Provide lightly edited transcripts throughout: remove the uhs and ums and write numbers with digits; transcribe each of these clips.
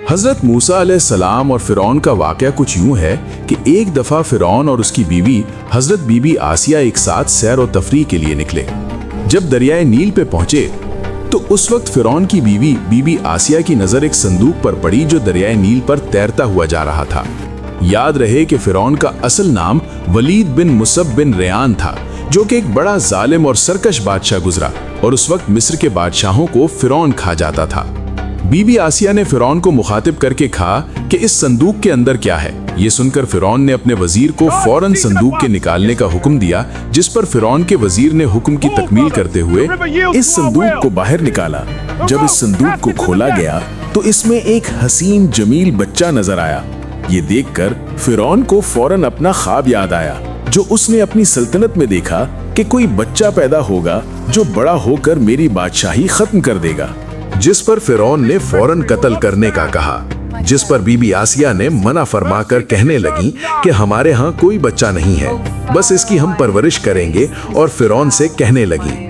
حضرت موسیٰ علیہ السلام اور فرعون کا واقعہ کچھ یوں ہے کہ ایک دفعہ فرعون اور اس کی بیوی حضرت بی بی آسیہ ایک ساتھ سیر و تفریح کے لیے نکلے۔ جب دریائے نیل پہ پہنچے تو اس وقت فرعون کی بیوی بی بی آسیہ کی نظر ایک صندوق پر پڑی جو دریائے نیل پر تیرتا ہوا جا رہا تھا۔ یاد رہے کہ فرعون کا اصل نام ولید بن مصب بن ریان تھا، جو کہ ایک بڑا ظالم اور سرکش بادشاہ گزرا اور اس وقت مصر کے بادشاہوں کو فرعون کھا جاتا تھا۔ بی بی آسیہ نے فرعون کو مخاطب کر کے کہا کہ اس صندوق کے اندر کیا ہے۔ یہ سن کر فرعون نے اپنے وزیر کو فوراً صندوق کے نکالنے کا حکم دیا، جس پر فرعون کے وزیر نے حکم کی تکمیل کرتے ہوئے اس صندوق کو باہر نکالا۔ جب اس صندوق کو کھولا گیا تو اس میں ایک حسین جمیل بچہ نظر آیا۔ یہ دیکھ کر فرعون کو فوراً اپنا خواب یاد آیا جو اس نے اپنی سلطنت میں دیکھا کہ کوئی بچہ پیدا ہوگا جو بڑا ہو کر میری بادشاہی ختم کر دے گا، جس پر فرعون نے فوراً قتل کرنے کا کہا، جس پر بی بی آسیہ نے منع فرما کر کہنے لگیں کہ ہمارے ہاں کوئی بچہ نہیں ہے، بس اس کی ہم پرورش کریں گے، اور فرعون سے کہنے لگیں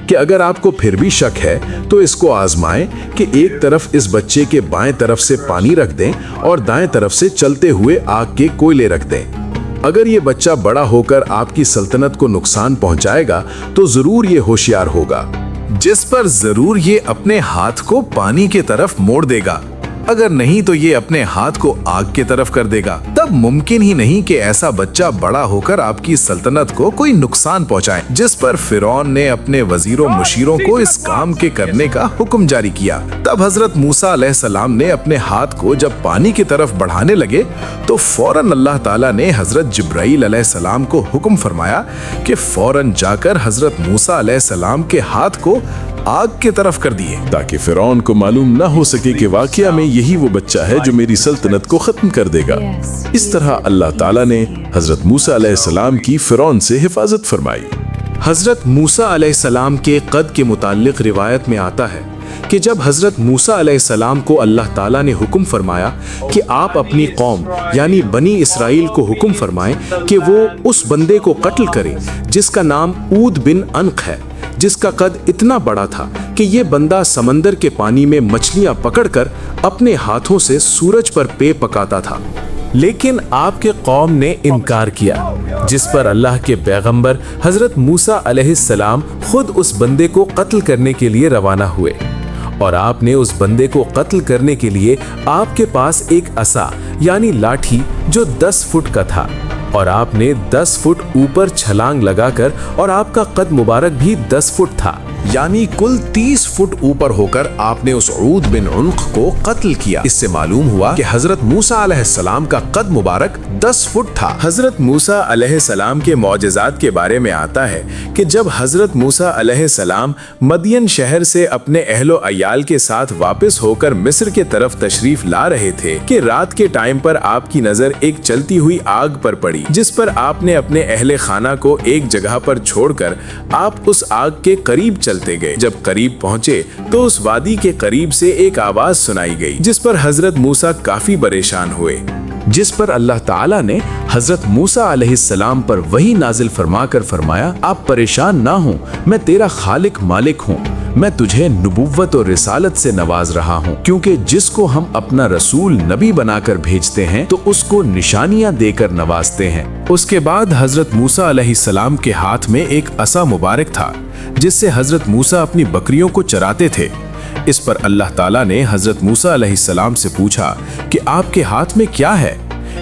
کہ اگر آپ کو پھر بھی شک ہے تو اس کو آزمائیں کہ ایک طرف اس بچے کے بائیں طرف سے پانی رکھ دیں اور دائیں طرف سے چلتے ہوئے آگ کے کوئلے رکھ دیں۔ اگر یہ بچہ بڑا ہو کر آپ کی سلطنت کو نقصان پہنچائے گا تو ضرور یہ ہوشیار ہوگا، جس پر ضرور یہ اپنے ہاتھ کو پانی کی طرف موڑ دے گا، اگر نہیں تو یہ اپنے ہاتھ کو آگ کی طرف کر دے گا۔ تب ممکن ہی نہیں کہ ایسا بچہ بڑا ہو کر آپ کی سلطنت کو کوئی نقصان پہنچائے، جس پر فرعون نے اپنے وزیروں مشیروں کو اس کام کے کرنے کا حکم جاری کیا۔ تب حضرت موسیٰ علیہ السلام نے اپنے ہاتھ کو جب پانی کی طرف بڑھانے لگے تو فوراً اللہ تعالیٰ نے حضرت جبرائیل علیہ السلام کو حکم فرمایا کہ فوراً جا کر حضرت موسیٰ علیہ السلام کے ہاتھ کو آگ کی طرف کر دیے، تاکہ فرعون کو معلوم نہ ہو سکے کہ واقعہ میں یہی وہ بچہ ہے جو میری سلطنت کو ختم کر دے گا۔ اس طرح اللہ تعالیٰ نے حضرت موسیٰ علیہ السلام کی فرعون سے حفاظت فرمائی۔ حضرت موسیٰ علیہ السلام کے قد کے متعلق روایت میں آتا ہے کہ جب حضرت موسیٰ علیہ السلام کو اللہ تعالیٰ نے حکم فرمایا کہ آپ اپنی قوم یعنی بنی اسرائیل کو حکم فرمائیں کہ وہ اس بندے کو قتل کریں جس کا نام عود بن انق ہے، جس کا قد اتنا بڑا تھا کہ یہ بندہ سمندر کے پانی میں مچھلیاں پکڑ کر اپنے ہاتھوں سے سورج پر پے پکاتا تھا، لیکن آپ کے قوم نے انکار کیا، جس پر اللہ کے پیغمبر حضرت موسیٰ علیہ السلام خود اس بندے کو قتل کرنے کے لیے روانہ ہوئے، اور آپ نے اس بندے کو قتل کرنے کے لیے آپ کے پاس ایک عصا یعنی لاٹھی جو 10 فٹ کا تھا، اور آپ نے 10 فٹ اوپر چھلانگ لگا کر، اور آپ کا قد مبارک بھی 10 فٹ تھا، یعنی کل 30 فٹ اوپر ہو کر آپ نے اس عود بن عنق کو قتل کیا۔ اس سے معلوم ہوا کہ حضرت موسیٰ علیہ السلام کا قد مبارک 10 فٹ تھا۔ حضرت موسیٰ علیہ السلام کے معجزات کے بارے میں آتا ہے کہ جب حضرت موسیٰ علیہ السلام مدین شہر سے اپنے اہل و عیال کے ساتھ واپس ہو کر مصر کے طرف تشریف لا رہے تھے کہ رات کے ٹائم پر آپ کی نظر ایک چلتی ہوئی آگ پر پڑی، جس پر آپ نے اپنے اہل خانہ کو ایک جگہ پر چھوڑ کر آپ اس آگ کے قریب چلتے گئے۔ جب قریب پہنچے تو اس وادی کے قریب سے ایک آواز سنائی گئی، جس پر حضرت موسیٰ کافی پریشان ہوئے، جس پر اللہ تعالیٰ نے حضرت موسیٰ علیہ السلام پر وحی نازل فرما کر فرمایا، آپ پریشان نہ ہوں، میں تیرا خالق مالک ہوں، میں تجھے نبوت اور رسالت سے نواز رہا ہوں، کیونکہ جس کو ہم اپنا رسول نبی بنا کر بھیجتے ہیں تو اس کو نشانیاں دے کر نوازتے ہیں۔ اس کے بعد حضرت موسیٰ علیہ السلام کے ہاتھ میں ایک عصا مبارک تھا جس سے حضرت موسیٰ اپنی بکریوں کو چراتے تھے۔ اس پر اللہ تعالیٰ نے حضرت موسیٰ علیہ السلام سے پوچھا کہ آپ کے ہاتھ میں کیا ہے؟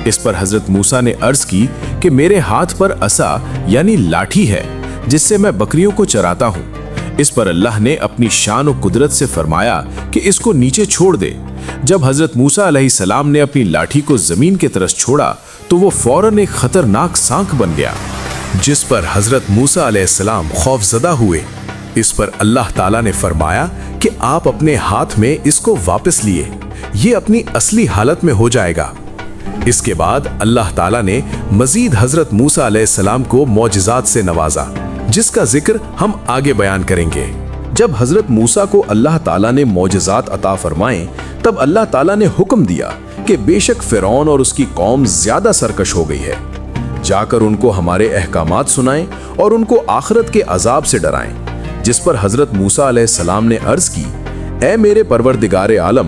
اس پر حضرت موسیٰ نے عرض کی کہ میرے ہاتھ پر عصا یعنی لاٹھی ہے جس سے میں بکریوں کو چراتا ہوں۔ اس پر اللہ نے اپنی شان و قدرت سے فرمایا کہ اس کو نیچے چھوڑ دے۔ جب حضرت موسیٰ علیہ السلام نے اپنی لاٹھی کو زمین کی طرف چھوڑا تو وہ فوراً ایک خطرناک سانک بن گیا، جس پر حضرت موسیٰ علیہ السلام خوف زدہ ہوئے۔ اس پر اللہ تعالیٰ نے فرمایا کہ آپ اپنے ہاتھ میں اس کو واپس لیے، یہ اپنی اصلی حالت میں ہو جائے گا۔ اس کے بعد اللہ تعالیٰ نے مزید حضرت موسیٰ علیہ السلام کو معجزات سے نوازا، جس کا ذکر ہم آگے بیان کریں گے۔ جب حضرت موسیٰ کو اللہ تعالیٰ نے معجزات عطا فرمائیں تب اللہ تعالیٰ نے حکم دیا کہ بے شک فرعون اور اس کی قوم زیادہ سرکش ہو گئی ہے، جا کر ان کو ہمارے احکامات سنائیں اور ان کو آخرت کے عذاب سے ڈرائیں۔ جس پر حضرت موسیٰ علیہ السلام نے عرض کی، اے میرے پروردگار عالم،